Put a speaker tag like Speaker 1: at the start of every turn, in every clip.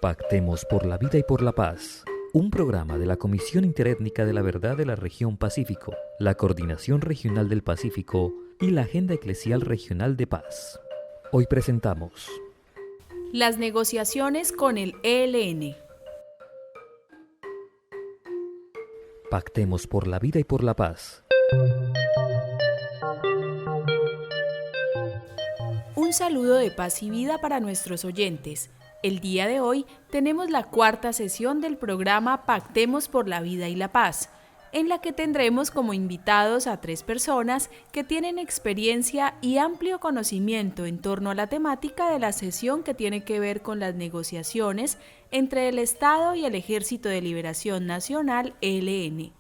Speaker 1: Pactemos por la vida y por la paz. Un programa de la Comisión Interétnica de la Verdad de la Región Pacífico, la Coordinación Regional del Pacífico y la Agenda Eclesial Regional de Paz. Hoy presentamos
Speaker 2: las negociaciones con el ELN.
Speaker 1: Pactemos por la vida y por la paz.
Speaker 2: Un saludo de paz y vida para nuestros oyentes. El día de hoy tenemos la cuarta sesión del programa Pactemos por la vida y la paz, en la que tendremos como invitados a 3 personas que tienen experiencia y amplio conocimiento en torno a la temática de la sesión que tiene que ver con las negociaciones entre el Estado y el Ejército de Liberación Nacional, ELN.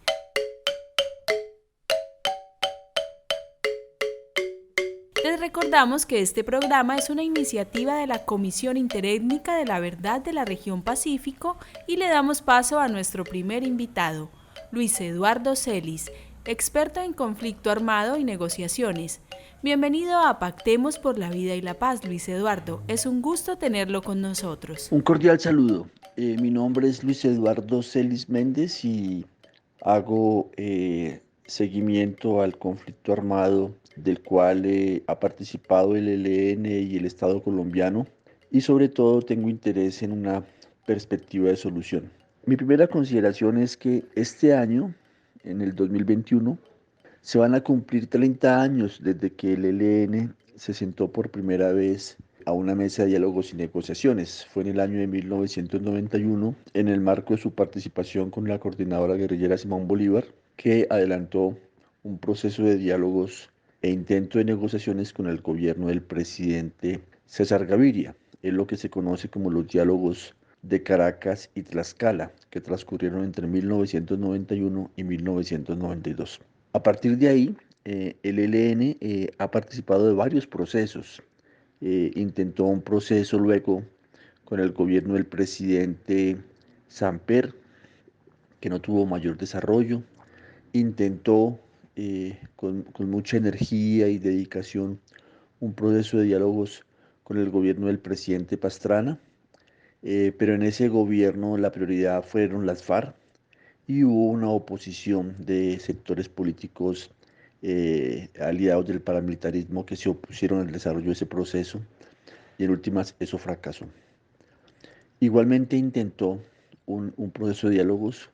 Speaker 2: Les recordamos que este programa es una iniciativa de la Comisión Interétnica de la Verdad de la Región Pacífico y le damos paso a nuestro primer invitado, Luis Eduardo Celis, experto en conflicto armado y negociaciones. Bienvenido a Pactemos por la Vida y la Paz, Luis Eduardo. Es un gusto tenerlo con nosotros.
Speaker 3: Un cordial saludo. Mi nombre es Luis Eduardo Celis Méndez y hago seguimiento al conflicto armado del cual ha participado el ELN y el Estado colombiano, y sobre todo tengo interés en una perspectiva de solución. Mi primera consideración es que este año, en el 2021, se van a cumplir 30 años desde que el ELN se sentó por primera vez a una mesa de diálogos y negociaciones. Fue en el año de 1991, en el marco de su participación con la coordinadora guerrillera Simón Bolívar, que adelantó un proceso de diálogos e intento de negociaciones con el gobierno del presidente César Gaviria. Es lo que se conoce como los diálogos de Caracas y Tlaxcala, que transcurrieron entre 1991 y 1992. A partir de ahí, el ELN ha participado de varios procesos. Intentó un proceso luego con el gobierno del presidente Samper, que no tuvo mayor desarrollo. Intentó con mucha energía y dedicación un proceso de diálogos con el gobierno del presidente Pastrana, pero en ese gobierno la prioridad fueron las FARC y hubo una oposición de sectores políticos aliados del paramilitarismo que se opusieron al desarrollo de ese proceso, y en últimas eso fracasó. Igualmente intentó un proceso de diálogos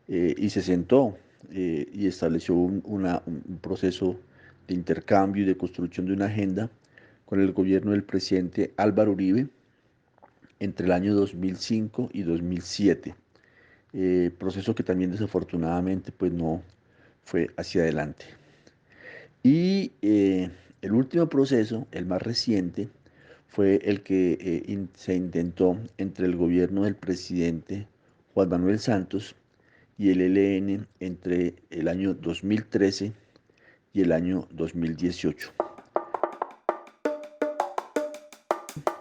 Speaker 3: y se sentó y estableció un proceso de intercambio y de construcción de una agenda con el gobierno del presidente Álvaro Uribe entre el año 2005 y 2007. Proceso que también desafortunadamente pues no fue hacia adelante. Y el último proceso, el más reciente, fue el que se intentó entre el gobierno del presidente Juan Manuel Santos y el ELN entre el año 2013 y el año 2018.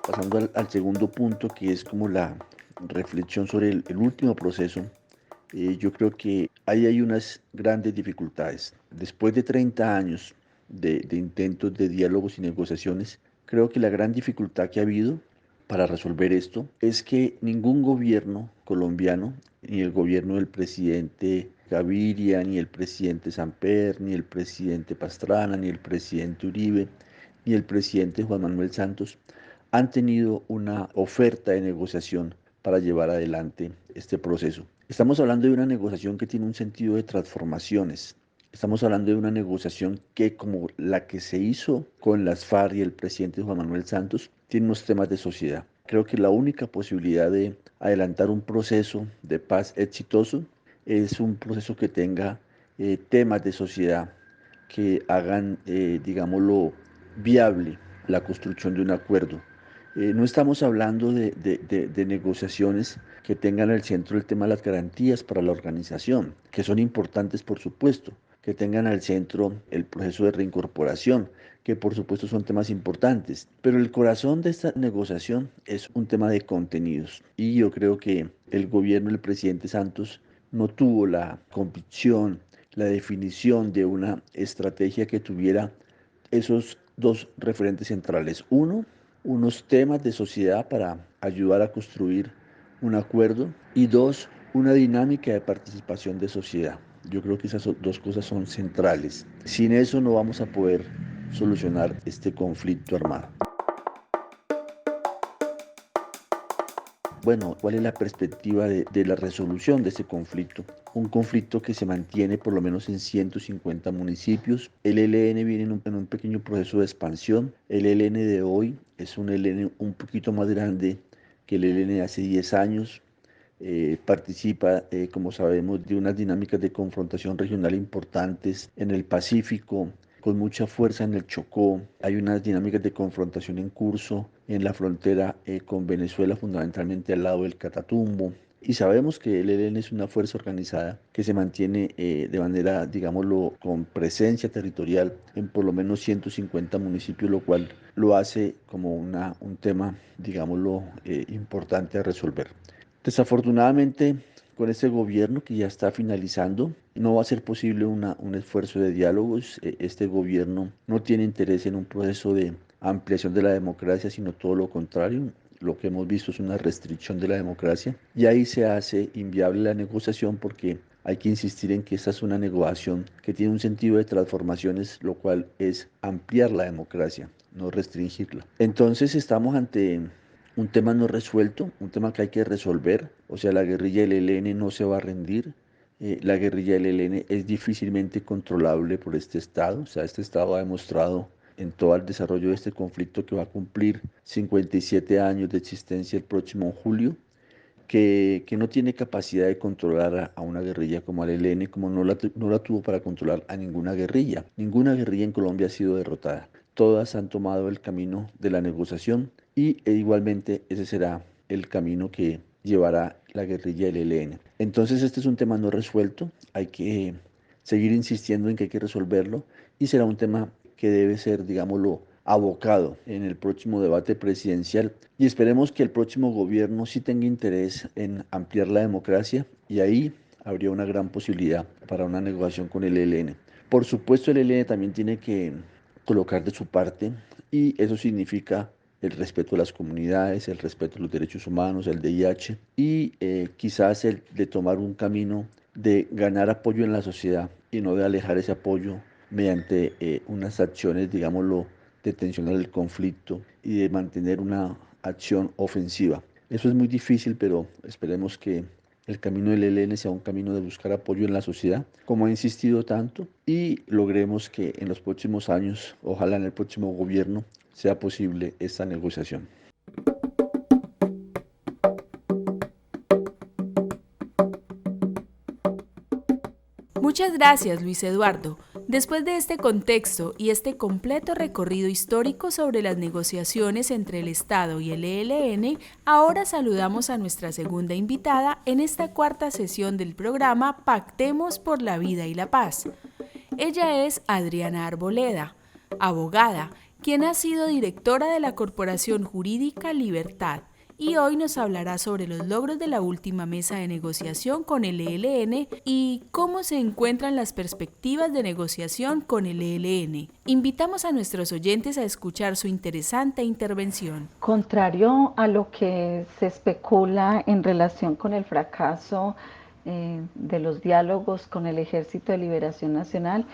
Speaker 3: Pasando al segundo punto, que es como la reflexión sobre el último proceso, yo creo que ahí hay unas grandes dificultades. Después de 30 años de intentos de diálogos y negociaciones, creo que la gran dificultad que ha habido para resolver esto es que ningún gobierno colombiano, ni el gobierno del presidente Gaviria, ni el presidente Samper, ni el presidente Pastrana, ni el presidente Uribe, ni el presidente Juan Manuel Santos, han tenido una oferta de negociación para llevar adelante este proceso. Estamos hablando de una negociación que tiene un sentido de transformaciones. Estamos hablando de una negociación que, como la que se hizo con las FARC y el presidente Juan Manuel Santos, tiene unos temas de sociedad. Creo que la única posibilidad de adelantar un proceso de paz exitoso es un proceso que tenga temas de sociedad que hagan, digámoslo, viable la construcción de un acuerdo. No estamos hablando de negociaciones que tengan al centro el tema de las garantías para la organización, que son importantes por supuesto, que tengan al centro el proceso de reincorporación, que por supuesto son temas importantes, pero el corazón de esta negociación es un tema de contenidos, y yo creo que el gobierno del presidente Santos no tuvo la convicción, la definición de una estrategia que tuviera esos dos referentes centrales. Uno, unos temas de sociedad para ayudar a construir un acuerdo y dos, una dinámica de participación de sociedad. Yo creo que esas dos cosas son centrales. Sin eso no vamos a poder solucionar este conflicto armado. Bueno, ¿cuál es la perspectiva de la resolución de ese conflicto? Un conflicto que se mantiene por lo menos en 150 municipios. El ELN viene en un pequeño proceso de expansión. El ELN de hoy es un ELN un poquito más grande que el ELN de hace 10 años. Participa, como sabemos, de unas dinámicas de confrontación regional importantes en el Pacífico, con mucha fuerza en el Chocó. Hay unas dinámicas de confrontación en curso en la frontera con Venezuela, fundamentalmente al lado del Catatumbo. Y sabemos que el ELN es una fuerza organizada que se mantiene de manera, digámoslo, con presencia territorial en por lo menos 150 municipios, lo cual lo hace como un tema, digámoslo, importante a resolver. Desafortunadamente, con este gobierno que ya está finalizando, no va a ser posible un esfuerzo de diálogos. Este gobierno no tiene interés en un proceso de ampliación de la democracia, sino todo lo contrario. Lo que hemos visto es una restricción de la democracia y ahí se hace inviable la negociación porque hay que insistir en que esta es una negociación que tiene un sentido de transformaciones, lo cual es ampliar la democracia, no restringirla. Entonces estamos ante un tema no resuelto, un tema que hay que resolver. O sea, la guerrilla del ELN no se va a rendir. La guerrilla del ELN es difícilmente controlable por este Estado. O sea, este Estado ha demostrado en todo el desarrollo de este conflicto que va a cumplir 57 años de existencia el próximo julio, que no tiene capacidad de controlar a una guerrilla como el ELN, como no la tuvo para controlar a ninguna guerrilla. Ninguna guerrilla en Colombia ha sido derrotada. Todas han tomado el camino de la negociación y igualmente ese será el camino que llevará la guerrilla del ELN. Entonces este es un tema no resuelto, hay que seguir insistiendo en que hay que resolverlo y será un tema que debe ser, digámoslo, abocado en el próximo debate presidencial y esperemos que el próximo gobierno sí tenga interés en ampliar la democracia y ahí habría una gran posibilidad para una negociación con el ELN. Por supuesto, el ELN también tiene que colocar de su parte y eso significa el respeto a las comunidades, el respeto a los derechos humanos, el DIH y quizás el de tomar un camino de ganar apoyo en la sociedad y no de alejar ese apoyo mediante unas acciones, digámoslo, de tensionar el conflicto y de mantener una acción ofensiva. Eso es muy difícil, pero esperemos que el camino del ELN sea un camino de buscar apoyo en la sociedad, como ha insistido tanto, y logremos que en los próximos años, ojalá en el próximo gobierno, sea posible esta negociación.
Speaker 2: Muchas gracias, Luis Eduardo. Después de este contexto y este completo recorrido histórico sobre las negociaciones entre el Estado y el ELN, ahora saludamos a nuestra segunda invitada en esta cuarta sesión del programa Pactemos por la Vida y la Paz. Ella es Adriana Arboleda, abogada, quien ha sido directora de la Corporación Jurídica Libertad, y hoy nos hablará sobre los logros de la última mesa de negociación con el ELN y cómo se encuentran las perspectivas de negociación con el ELN. Invitamos a nuestros oyentes a escuchar su interesante intervención.
Speaker 4: Contrario a lo que se especula en relación con el fracaso de los diálogos con el Ejército de Liberación Nacional,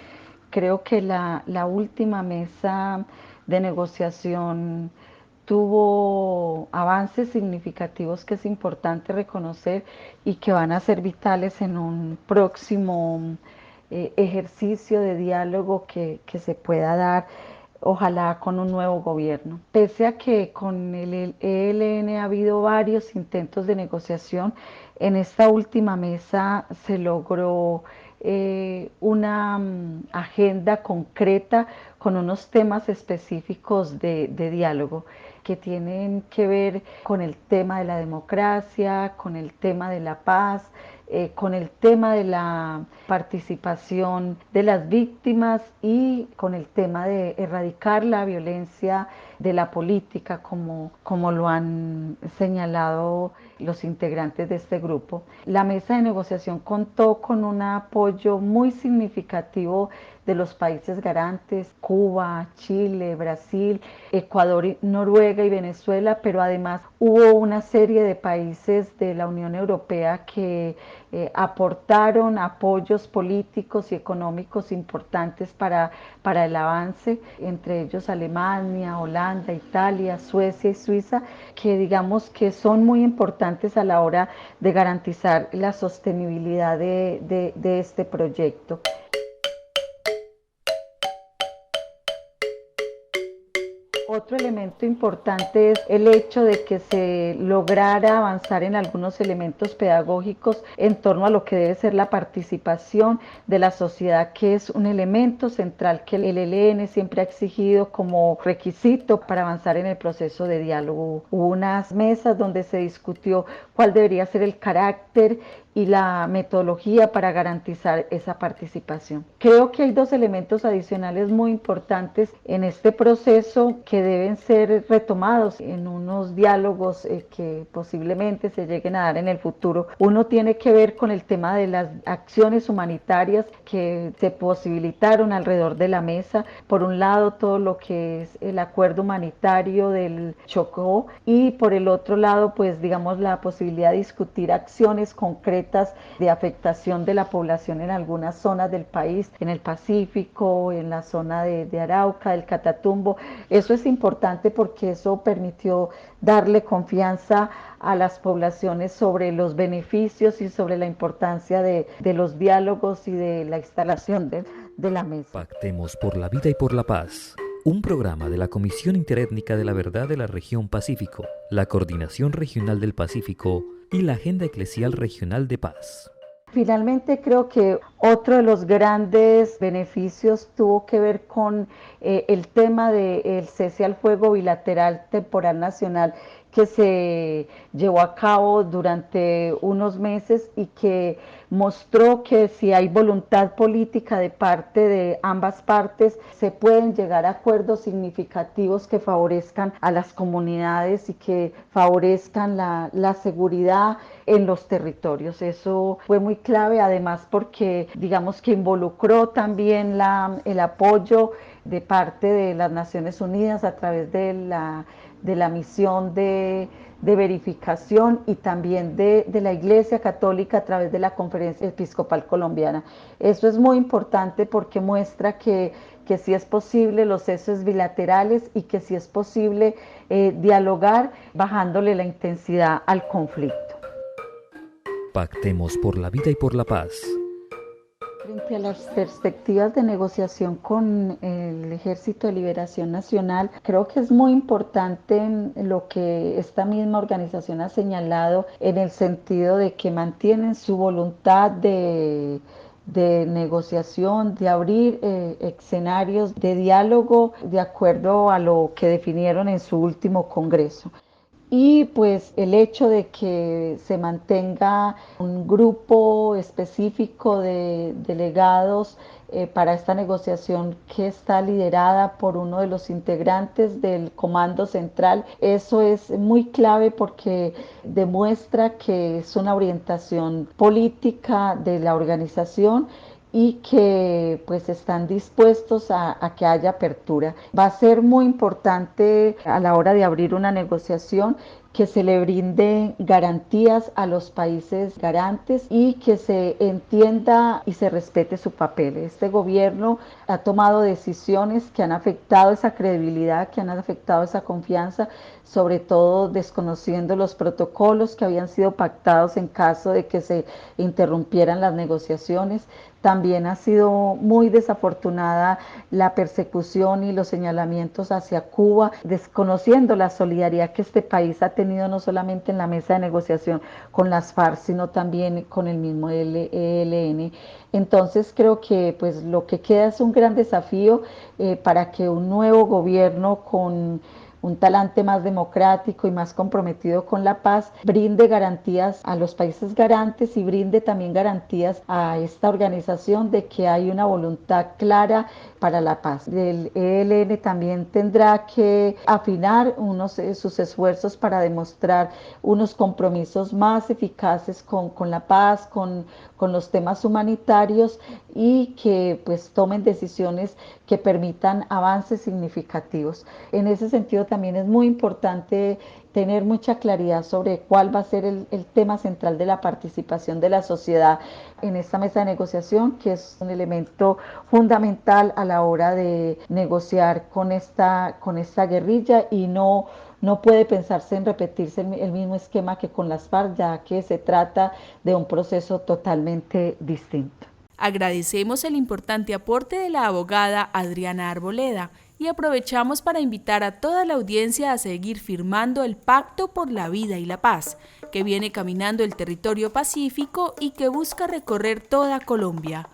Speaker 4: creo que la última mesa de negociación tuvo avances significativos que es importante reconocer y que van a ser vitales en un próximo ejercicio de diálogo que se pueda dar, ojalá con un nuevo gobierno. Pese a que con el ELN ha habido varios intentos de negociación, en esta última mesa se logró una agenda concreta con unos temas específicos de diálogo que tienen que ver con el tema de la democracia, con el tema de la paz, con el tema de la participación de las víctimas y con el tema de erradicar la violencia de la política, como lo han señalado los integrantes de este grupo. La mesa de negociación contó con un apoyo muy significativo de los países garantes, Cuba, Chile, Brasil, Ecuador, Noruega y Venezuela, pero además hubo una serie de países de la Unión Europea que aportaron apoyos políticos y económicos importantes para el avance, entre ellos Alemania, Holanda, Italia, Suecia y Suiza, que digamos que son muy importantes a la hora de garantizar la sostenibilidad de este proyecto. Otro elemento importante es el hecho de que se lograra avanzar en algunos elementos pedagógicos en torno a lo que debe ser la participación de la sociedad, que es un elemento central que el ELN siempre ha exigido como requisito para avanzar en el proceso de diálogo. Hubo unas mesas donde se discutió cuál debería ser el carácter y la metodología para garantizar esa participación. Creo que hay dos elementos adicionales muy importantes en este proceso que deben ser retomados en unos diálogos que posiblemente se lleguen a dar en el futuro. Uno tiene que ver con el tema de las acciones humanitarias que se posibilitaron alrededor de la mesa. Por un lado, todo lo que es el acuerdo humanitario del Chocó y por el otro lado, pues digamos la posibilidad de discutir acciones concretas de afectación de la población en algunas zonas del país, en el Pacífico, en la zona de Arauca, del Catatumbo. Eso es importante porque eso permitió darle confianza a las poblaciones sobre los beneficios y sobre la importancia de los diálogos y de la instalación de la mesa.
Speaker 1: Pactemos por la vida y por la paz. Un programa de la Comisión Interétnica de la Verdad de la Región Pacífico, la Coordinación Regional del Pacífico y la Agenda Eclesial Regional de Paz.
Speaker 4: Finalmente creo que otro de los grandes beneficios tuvo que ver con el tema del cese al fuego bilateral temporal nacional que se llevó a cabo durante unos meses y que mostró que si hay voluntad política de parte de ambas partes, se pueden llegar a acuerdos significativos que favorezcan a las comunidades y que favorezcan la seguridad en los territorios. Eso fue muy clave, además porque digamos que involucró también el apoyo de parte de las Naciones Unidas a través de la misión de verificación y también de la Iglesia Católica a través de la Conferencia Episcopal Colombiana. Eso es muy importante porque muestra que sí es posible los ceses bilaterales y que sí es posible dialogar bajándole la intensidad al conflicto.
Speaker 1: Pactemos por la vida y por la paz.
Speaker 4: Frente a las perspectivas de negociación con el Ejército de Liberación Nacional, creo que es muy importante lo que esta misma organización ha señalado en el sentido de que mantienen su voluntad de negociación, de abrir escenarios de diálogo de acuerdo a lo que definieron en su último congreso. Y pues el hecho de que se mantenga un grupo específico de delegados para esta negociación que está liderada por uno de los integrantes del Comando Central, eso es muy clave porque demuestra que es una orientación política de la organización y que pues están dispuestos a que haya apertura. Va a ser muy importante a la hora de abrir una negociación que se le brinde garantías a los países garantes y que se entienda y se respete su papel. Este gobierno ha tomado decisiones que han afectado esa credibilidad, que han afectado esa confianza, sobre todo desconociendo los protocolos que habían sido pactados en caso de que se interrumpieran las negociaciones. También ha sido muy desafortunada la persecución y los señalamientos hacia Cuba, desconociendo la solidaridad que este país ha tenido no solamente en la mesa de negociación con las FARC, sino también con el mismo ELN. Entonces creo que pues lo que queda es un gran desafío para que un nuevo gobierno con un talante más democrático y más comprometido con la paz, brinde garantías a los países garantes y brinde también garantías a esta organización de que hay una voluntad clara para la paz. El ELN también tendrá que afinar sus esfuerzos para demostrar unos compromisos más eficaces con la paz, con los temas humanitarios y que pues tomen decisiones que permitan avances significativos. En ese sentido también es muy importante tener mucha claridad sobre cuál va a ser el tema central de la participación de la sociedad en esta mesa de negociación, que es un elemento fundamental a la hora de negociar con esta guerrilla y no puede pensarse en repetirse el mismo esquema que con las FARC, ya que se trata de un proceso totalmente distinto.
Speaker 2: Agradecemos el importante aporte de la abogada Adriana Arboleda y aprovechamos para invitar a toda la audiencia a seguir firmando el Pacto por la Vida y la Paz, que viene caminando el territorio pacífico y que busca recorrer toda Colombia.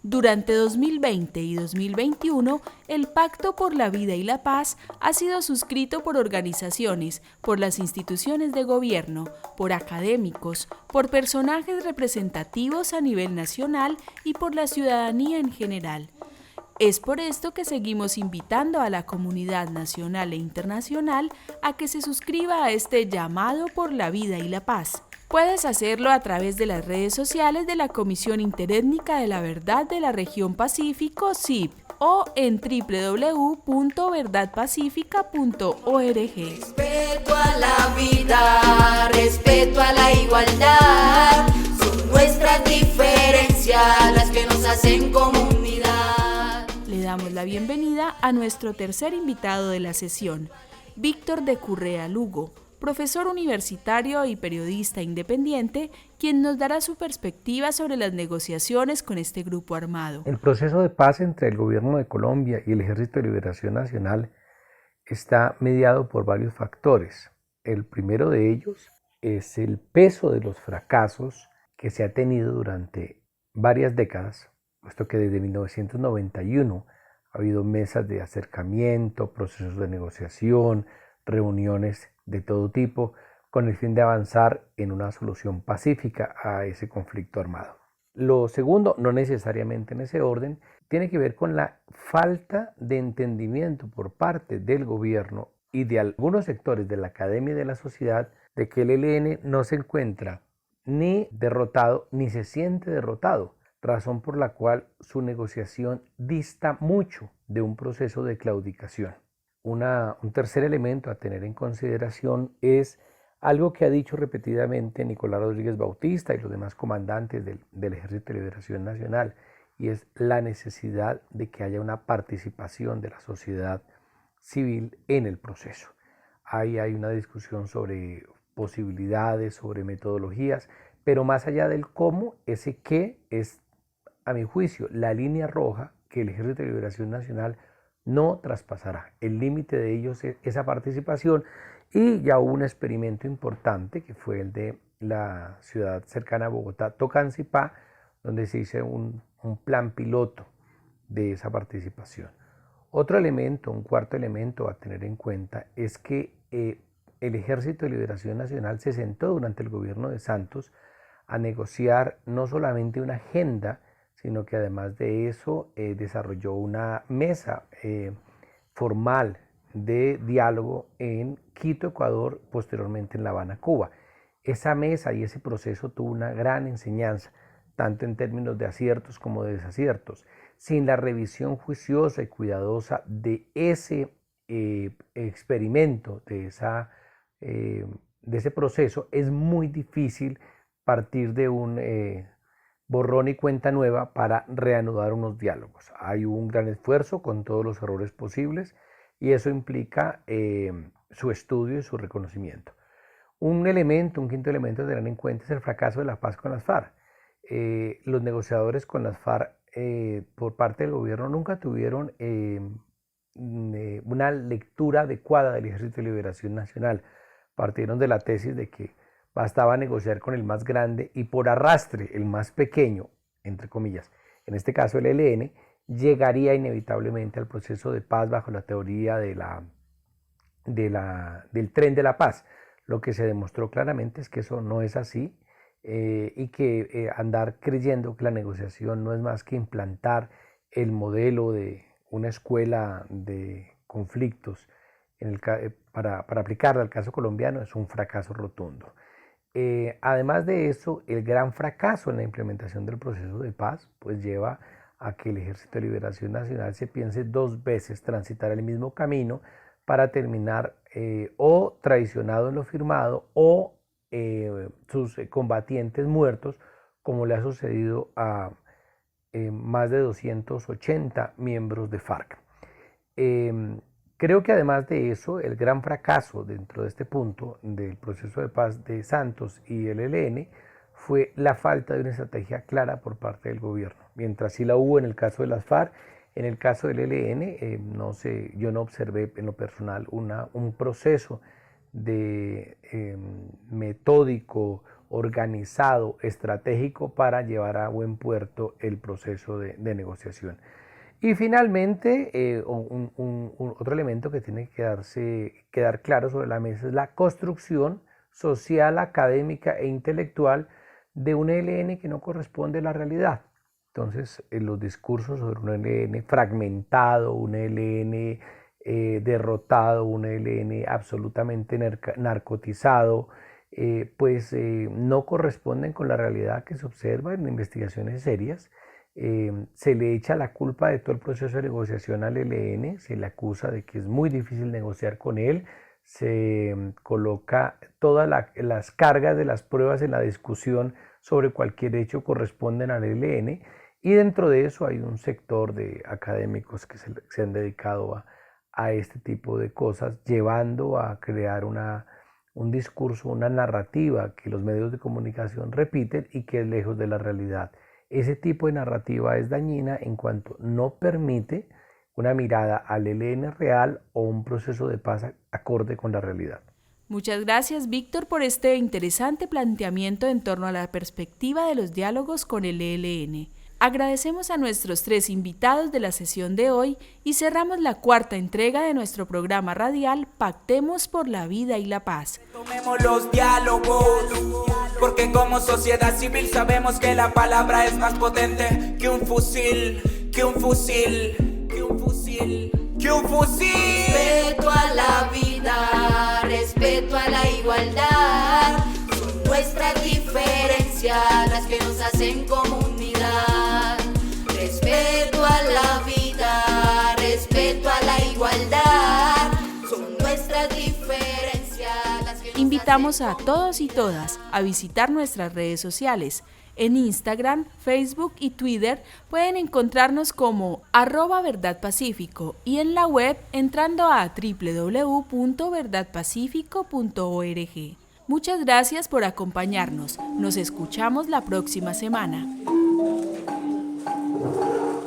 Speaker 2: Durante 2020 y 2021, el Pacto por la Vida y la Paz ha sido suscrito por organizaciones, por las instituciones de gobierno, por académicos, por personajes representativos a nivel nacional y por la ciudadanía en general. Es por esto que seguimos invitando a la comunidad nacional e internacional a que se suscriba a este llamado por la vida y la paz. Puedes hacerlo a través de las redes sociales de la Comisión Interétnica de la Verdad de la Región Pacífico, CIP, o en www.verdadpacifica.org.
Speaker 5: Respeto a la vida, respeto a la igualdad, son nuestras diferencias las que nos hacen comunidad.
Speaker 2: Le damos la bienvenida a nuestro tercer invitado de la sesión, Víctor de Currea Lugo, profesor universitario y periodista independiente, quien nos dará su perspectiva sobre las negociaciones con este grupo armado.
Speaker 6: El proceso de paz entre el gobierno de Colombia y el Ejército de Liberación Nacional está mediado por varios factores. El primero de ellos es el peso de los fracasos que se ha tenido durante varias décadas, puesto que desde 1991 ha habido mesas de acercamiento, procesos de negociación, reuniones de todo tipo, con el fin de avanzar en una solución pacífica a ese conflicto armado. Lo segundo, no necesariamente en ese orden, tiene que ver con la falta de entendimiento por parte del gobierno y de algunos sectores de la academia y de la sociedad de que el ELN no se encuentra ni derrotado ni se siente derrotado, razón por la cual su negociación dista mucho de un proceso de claudicación. Un tercer elemento a tener en consideración es algo que ha dicho repetidamente Nicolás Rodríguez Bautista y los demás comandantes del Ejército de Liberación Nacional, y es la necesidad de que haya una participación de la sociedad civil en el proceso. Ahí hay una discusión sobre posibilidades, sobre metodologías, pero más allá del cómo, ese qué es, a mi juicio, la línea roja que el Ejército de Liberación Nacional no traspasará. El límite de ellos es esa participación, y ya hubo un experimento importante que fue el de la ciudad cercana a Bogotá, Tocancipá, donde se hizo un plan piloto de esa participación. Otro elemento, un cuarto elemento a tener en cuenta es que el Ejército de Liberación Nacional se sentó durante el gobierno de Santos a negociar no solamente una agenda, sino que además de eso desarrolló una mesa formal de diálogo en Quito, Ecuador, posteriormente en La Habana, Cuba. Esa mesa y ese proceso tuvo una gran enseñanza, tanto en términos de aciertos como de desaciertos. Sin la revisión juiciosa y cuidadosa de ese experimento, de ese proceso, es muy difícil partir de un borrón y cuenta nueva para reanudar unos diálogos. Hay un gran esfuerzo con todos los errores posibles y eso implica su estudio y su reconocimiento. Un quinto elemento a tener en cuenta es el fracaso de la paz con las FARC. Los negociadores con las FARC por parte del gobierno nunca tuvieron una lectura adecuada del Ejército de Liberación Nacional. Partieron de la tesis de que bastaba negociar con el más grande y por arrastre el más pequeño, entre comillas, en este caso el ELN, llegaría inevitablemente al proceso de paz bajo la teoría de la del tren de la paz. Lo que se demostró claramente es que eso no es así, y que andar creyendo que la negociación no es más que implantar el modelo de una escuela de conflictos para aplicarla al caso colombiano es un fracaso rotundo. Además de eso, el gran fracaso en la implementación del proceso de paz pues lleva a que el Ejército de Liberación Nacional se piense 2 veces transitar el mismo camino para terminar o traicionado en lo firmado o sus combatientes muertos, como le ha sucedido a más de 280 miembros de FARC. Creo que además de eso, el gran fracaso dentro de este punto del proceso de paz de Santos y el ELN fue la falta de una estrategia clara por parte del gobierno. Mientras sí la hubo en el caso de las FARC, en el caso del ELN, yo no observé en lo personal un proceso de metódico, organizado, estratégico para llevar a buen puerto el proceso de negociación. Y finalmente, otro elemento que tiene que quedar claro sobre la mesa es la construcción social, académica e intelectual de un ELN que no corresponde a la realidad. Entonces, los discursos sobre un ELN fragmentado, un ELN derrotado, un ELN absolutamente narcotizado, no corresponden con la realidad que se observa en investigaciones serias. Se le echa la culpa de todo el proceso de negociación al ELN, se le acusa de que es muy difícil negociar con él, se coloca todas las cargas de las pruebas en la discusión sobre cualquier hecho corresponden al ELN, y dentro de eso hay un sector de académicos que se han dedicado a este tipo de cosas, llevando a crear un discurso, una narrativa que los medios de comunicación repiten y que es lejos de la realidad. Ese tipo de narrativa es dañina en cuanto no permite una mirada al ELN real o un proceso de paz acorde con la realidad.
Speaker 2: Muchas gracias, Víctor, por este interesante planteamiento en torno a la perspectiva de los diálogos con el ELN. Agradecemos a nuestros 3 invitados de la sesión de hoy y cerramos la 4ª entrega de nuestro programa radial Pactemos por la Vida y la Paz.
Speaker 7: Tomemos los diálogos, porque como sociedad civil sabemos que la palabra es más potente que un fusil, que un fusil, que un fusil, que un fusil.
Speaker 5: Respeto a la vida, respeto a la igualdad, son nuestras diferencias las que nos hacen comunidad. Respeto a la vida, respeto a la igualdad, son nuestras diferencias las que nos
Speaker 2: Invitamos a todos y todas a visitar nuestras redes sociales. En Instagram, Facebook y Twitter pueden encontrarnos como @verdadpacífico y en la web entrando a www.verdadpacifico.org. Muchas gracias por acompañarnos. Nos escuchamos la próxima semana.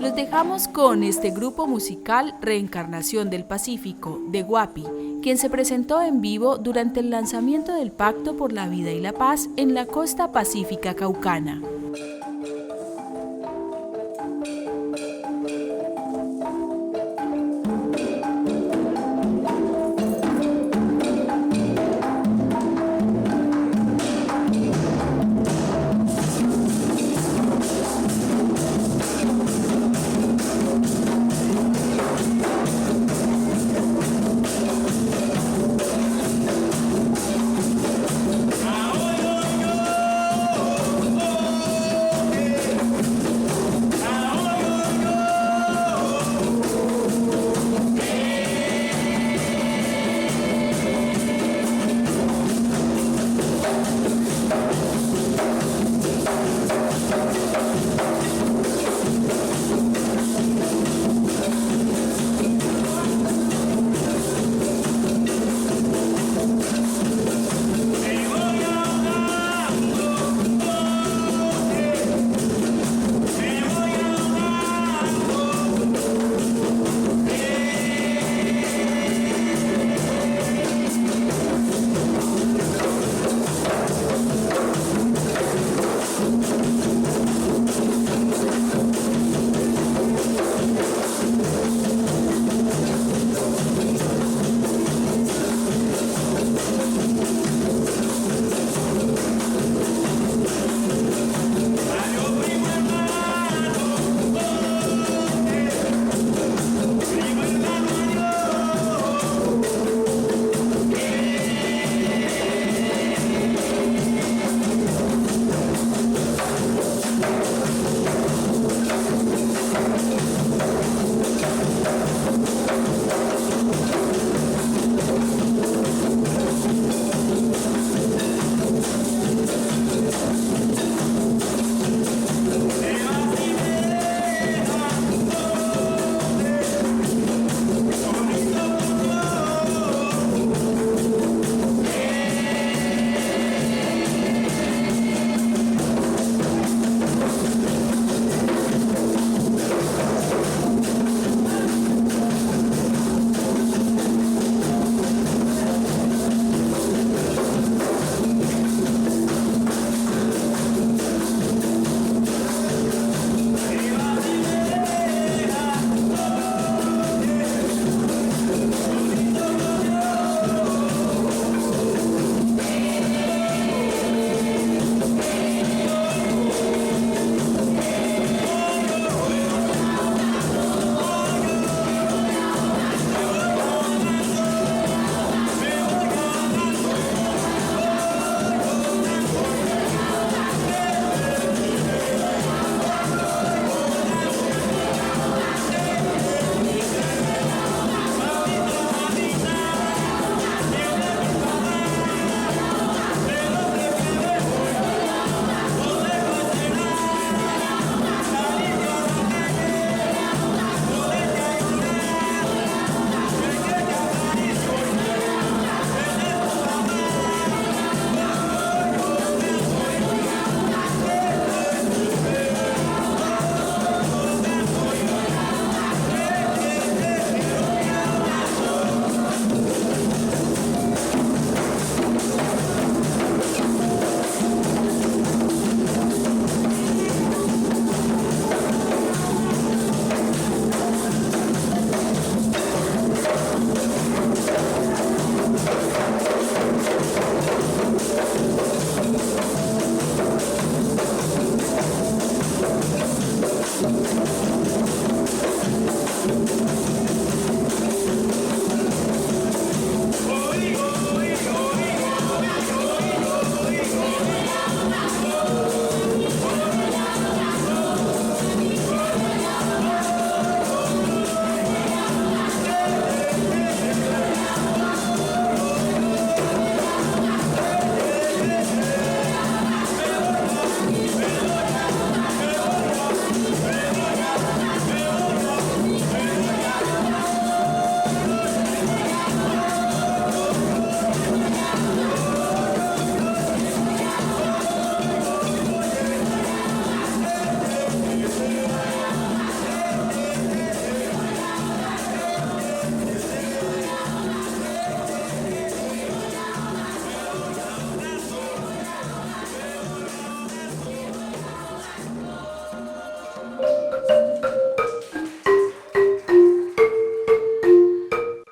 Speaker 2: Los dejamos con este grupo musical Reencarnación del Pacífico, de Guapi, quien se presentó en vivo durante el lanzamiento del Pacto por la Vida y la Paz en la costa pacífica caucana.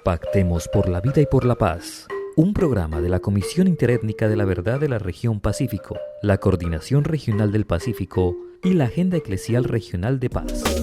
Speaker 1: Pactemos por la vida y por la paz. Un programa de la Comisión Interétnica de la Verdad de la Región Pacífico, la Coordinación Regional del Pacífico y la Agenda Eclesial Regional de Paz.